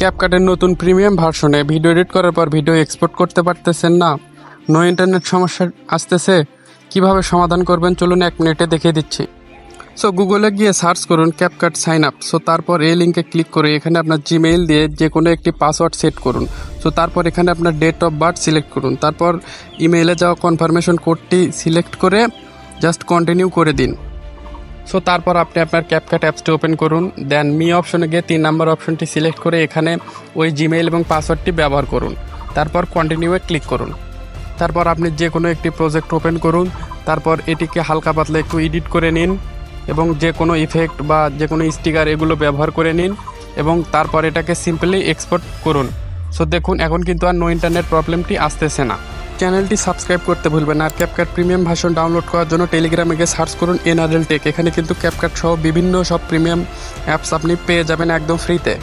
ক্যাপকাটের নতুন প্রিমিয়াম ভার্সনে video edit করার পর ভিডিও এক্সপোর্ট করতে পারতেছেন না, নো ইন্টারনেট সমস্যা আসতেছে, কিভাবে সমাধান করবেন চলুন 1 মিনিটে দেখিয়ে দিচ্ছি। সো গুগলে গিয়ে সার্চ করুন ক্যাপকাট সাইন আপ। সো তারপর এই লিঙ্কে ক্লিক করে এখানে আপনার জিমেইল দিয়ে যে কোনো একটি পাসওয়ার্ড সেট করুন। সো তারপর এখানে আপনার ডেট অফ বার্থ সিলেক্ট করুন। তারপর ইমেইলে যাওয়া কনফার্মেশন কোডটি সিলেক্ট করে জাস্ট কন্টিনিউ করে দিন। সো তারপর আপনি আপনার ক্যাপকাট অ্যাপসটি ওপেন করুন, দেন মি অপশনে গিয়ে 3 নম্বর অপশনটি সিলেক্ট করে এখানে ওই জিমেইল এবং পাসওয়ার্ডটি ব্যবহার করুন। তারপর কন্টিনিউয়ে ক্লিক করুন। তারপর আপনি যে কোনো একটি প্রজেক্ট ওপেন করুন, তারপর এটিকে হালকা পাতলা একটু এডিট করে নিন এবং যে কোনো ইফেক্ট বা যে কোনো স্টিকার এগুলো ব্যবহার করে নিন এবং তারপর এটাকে সিম্পলি এক্সপোর্ট করুন। সো দেখুন এখন কিন্তু আর নো ইন্টারনেট প্রবলেমটি আসতেছে না। চ্যানেলটি সাবস্ক্রাইব করতে ভুলবেন না। আর ক্যাপকাট প্রিমিয়াম ভার্সন ডাউনলোড করার জন্য টেলিগ্রামে গিয়ে সার্চ করুন NRL টেক। এখানে কিন্তু ক্যাপকাট সহ বিভিন্ন সব প্রিমিয়াম অ্যাপস আপনি পেয়ে যাবেন একদম ফ্রিতে।